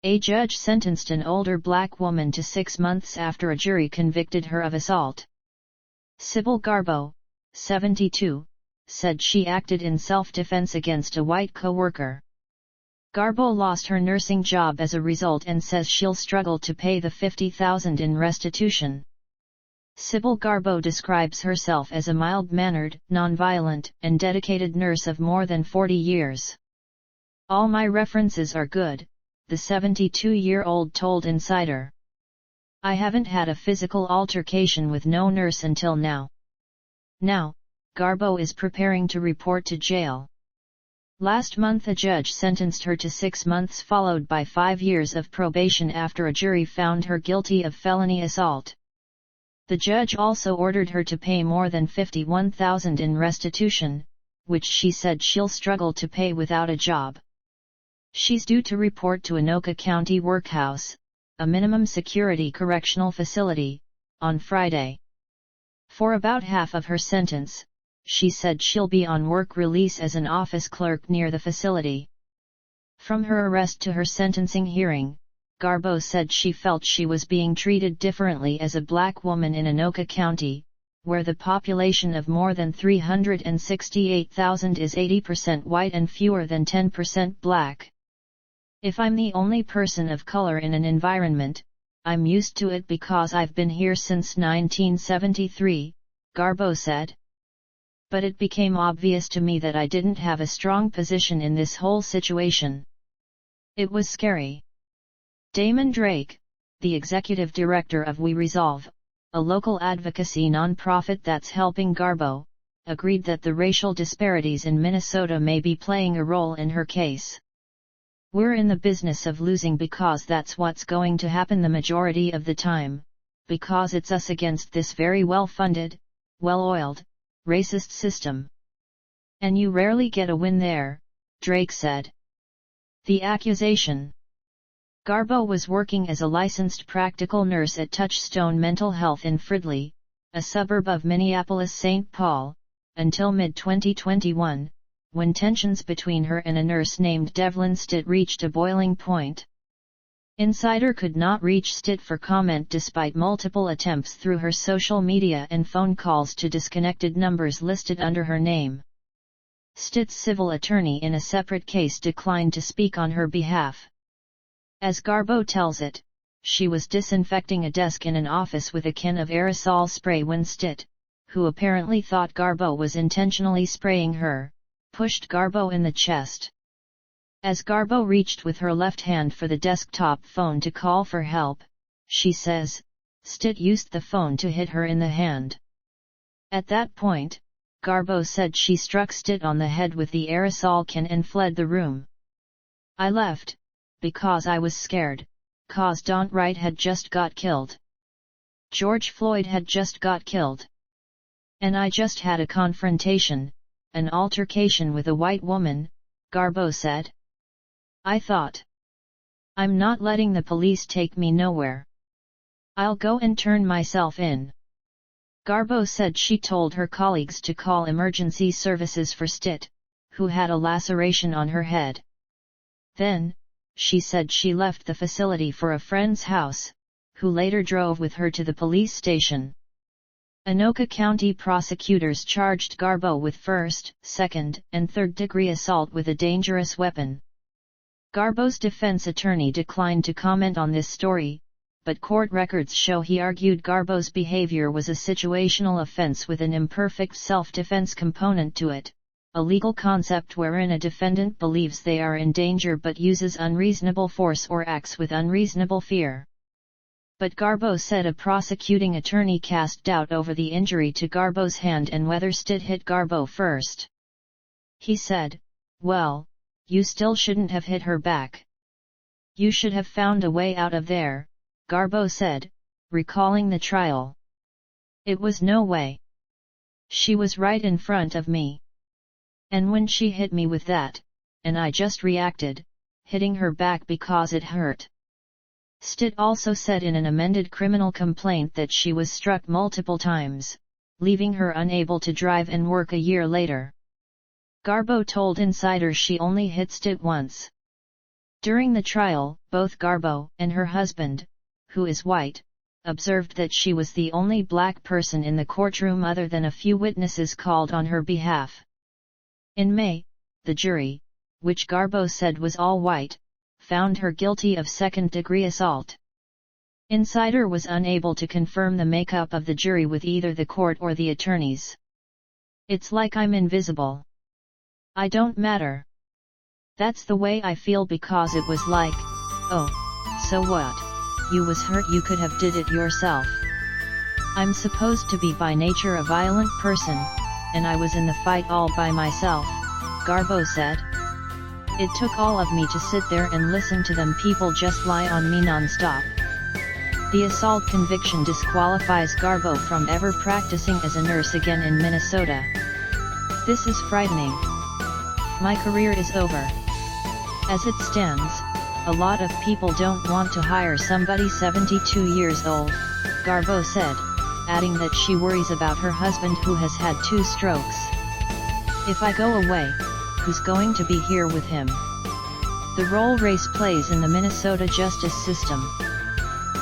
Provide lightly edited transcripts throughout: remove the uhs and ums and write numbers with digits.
A judge sentenced an older black woman to 6 months after a jury convicted her of assault. Sybil Garbo, 72, said she acted in self-defense against a white coworker. Garbo lost her nursing job as a result and says she'll struggle to pay the $50,000 in restitution. Sybil Garbo describes herself as a mild-mannered, nonviolent, and dedicated nurse of more than 40 years. "All my references are good," the 72-year-old told Insider. "I haven't had a physical altercation with no nurse until now." Now, Garbo is preparing to report to jail. Last month a judge sentenced her to 6 months followed by 5 years of probation after a jury found her guilty of felony assault. The judge also ordered her to pay more than $51,000 in restitution, which she said she'll struggle to pay without a job. She's due to report to Anoka County Workhouse, a minimum security correctional facility, on Friday. For about half of her sentence, she said she'll be on work release as an office clerk near the facility. From her arrest to her sentencing hearing, Garbo said she felt she was being treated differently as a black woman in Anoka County, where the population of more than 368,000 is 80% white and fewer than 10% black. "If I'm the only person of color in an environment, I'm used to it because I've been here since 1973, Garbo said. But it became obvious to me that I didn't have a strong position in this whole situation. It was scary." Damon Drake, the executive director of We Resolve, a local advocacy nonprofit that's helping Garbo, agreed that the racial disparities in Minnesota may be playing a role in her case. "We're in the business of losing because that's what's going to happen the majority of the time, because it's us against this very well-funded, well-oiled, racist system. And you rarely get a win there," Drake said. The accusation. Garbo was working as a licensed practical nurse at Touchstone Mental Health in Fridley, a suburb of Minneapolis-St. Paul, until mid-2021, when tensions between her and a nurse named Devlin Stitt reached a boiling point. Insider could not reach Stitt for comment despite multiple attempts through her social media and phone calls to disconnected numbers listed under her name. Stitt's civil attorney in a separate case declined to speak on her behalf. As Garbo tells it, she was disinfecting a desk in an office with a can of aerosol spray when Stitt, who apparently thought Garbo was intentionally spraying her, pushed Garbo in the chest. As Garbo reached with her left hand for the desktop phone to call for help, she says, Stitt used the phone to hit her in the hand. At that point, Garbo said she struck Stitt on the head with the aerosol can and fled the room. "I left, because I was scared, 'cause Daunte Wright had just got killed. George Floyd had just got killed. And I just had a confrontation, an altercation with a white woman," Garbo said. "I thought, I'm not letting the police take me nowhere. I'll go and turn myself in." Garbo said she told her colleagues to call emergency services for Stitt, who had a laceration on her head. Then, she said she left the facility for a friend's house, who later drove with her to the police station. Anoka County prosecutors charged Garbo with first, second, and third-degree assault with a dangerous weapon. Garbo's defense attorney declined to comment on this story, but court records show he argued Garbo's behavior was a situational offense with an imperfect self-defense component to it, a legal concept wherein a defendant believes they are in danger but uses unreasonable force or acts with unreasonable fear. But Garbo said a prosecuting attorney cast doubt over the injury to Garbo's hand and whether Stitt hit Garbo first. He said, "Well, you still shouldn't have hit her back. You should have found a way out of there," Garbo said, recalling the trial. "It was no way. She was right in front of me. And when she hit me with that, and I just reacted, hitting her back because it hurt." Stitt also said in an amended criminal complaint that she was struck multiple times, leaving her unable to drive and work a year later. Garbo told Insider she only hit Stitt once. During the trial, both Garbo and her husband, who is white, observed that she was the only black person in the courtroom other than a few witnesses called on her behalf. In May, the jury, which Garbo said was all white, found her guilty of second-degree assault. Insider was unable to confirm the makeup of the jury with either the court or the attorneys. "It's like I'm invisible. I don't matter. That's the way I feel because it was like, oh, so what? You was hurt, you could have did it yourself. I'm supposed to be by nature a violent person, and I was in the fight all by myself," Garbo said. "It took all of me to sit there and listen to them people just lie on me non-stop." The assault conviction disqualifies Garbo from ever practicing as a nurse again in Minnesota. "This is frightening. My career is over. As it stands, a lot of people don't want to hire somebody 72 years old," Garbo said, adding that she worries about her husband who has had 2 strokes. "If I go away, who's going to be here with him?" The role race plays in the Minnesota justice system.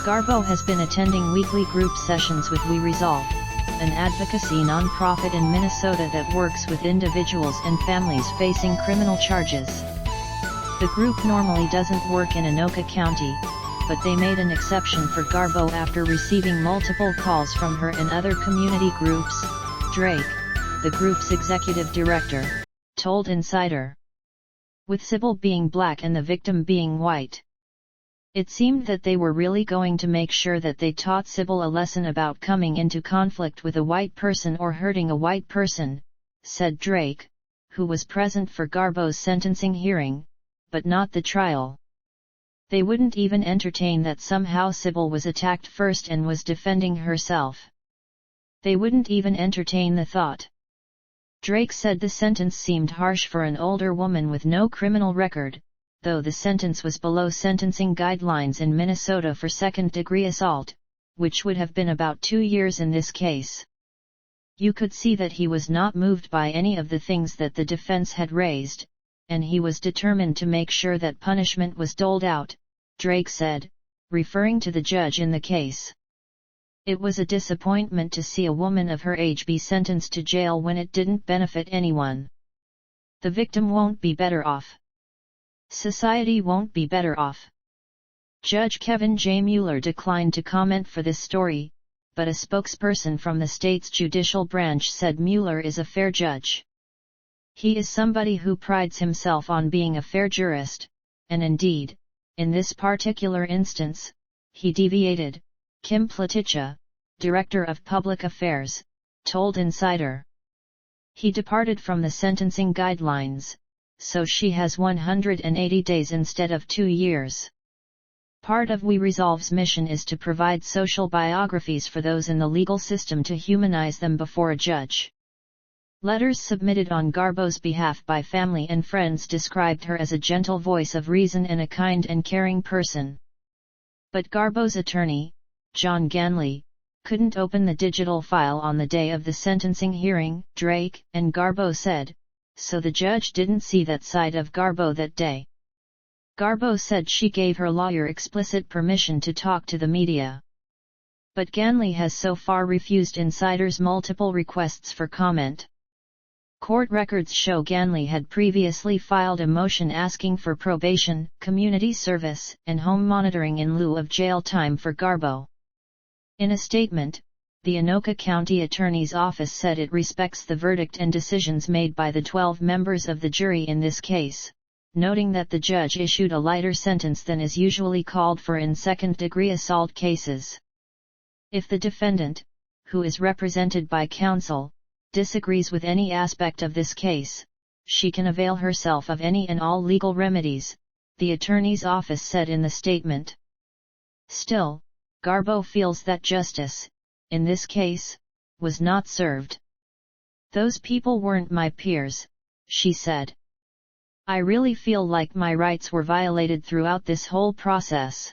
Garbo has been attending weekly group sessions with We Resolve, an advocacy nonprofit in Minnesota that works with individuals and families facing criminal charges. The group normally doesn't work in Anoka County, but they made an exception for Garbo after receiving multiple calls from her and other community groups, Drake, the group's executive director, told Insider. With Sybil being black and the victim being white, it seemed that they were really going to make sure that they taught Sybil a lesson about coming into conflict with a white person or hurting a white person, said Drake, who was present for Garbo's sentencing hearing, but not the trial. They wouldn't even entertain that somehow Sybil was attacked first and was defending herself. They wouldn't even entertain the thought. Drake said the sentence seemed harsh for an older woman with no criminal record, though the sentence was below sentencing guidelines in Minnesota for second-degree assault, which would have been about 2 years in this case. You could see that he was not moved by any of the things that the defense had raised, and he was determined to make sure that punishment was doled out, Drake said, referring to the judge in the case. It was a disappointment to see a woman of her age be sentenced to jail when it didn't benefit anyone. The victim won't be better off. Society won't be better off. Judge Kevin J. Mueller declined to comment for this story, but a spokesperson from the state's judicial branch said Mueller is a fair judge. He is somebody who prides himself on being a fair jurist, and indeed, in this particular instance, he deviated, Kim Platicha, Director of Public Affairs, told Insider. He departed from the sentencing guidelines, so she has 180 days instead of 2 years. Part of We Resolve's mission is to provide social biographies for those in the legal system to humanize them before a judge. Letters submitted on Garbo's behalf by family and friends described her as a gentle voice of reason and a kind and caring person. But Garbo's attorney, John Ganley, couldn't open the digital file on the day of the sentencing hearing, Drake and Garbo said, so the judge didn't see that side of Garbo that day. Garbo said she gave her lawyer explicit permission to talk to the media. But Ganley has so far refused Insider's multiple requests for comment. Court records show Ganley had previously filed a motion asking for probation, community service, and home monitoring in lieu of jail time for Garbo. In a statement, the Anoka County Attorney's Office said it respects the verdict and decisions made by the 12 members of the jury in this case, noting that the judge issued a lighter sentence than is usually called for in second-degree assault cases. If the defendant, who is represented by counsel, disagrees with any aspect of this case, she can avail herself of any and all legal remedies, the Attorney's Office said in the statement. Still, Garbo feels that justice, in this case, was not served. Those people weren't my peers, she said. I really feel like my rights were violated throughout this whole process.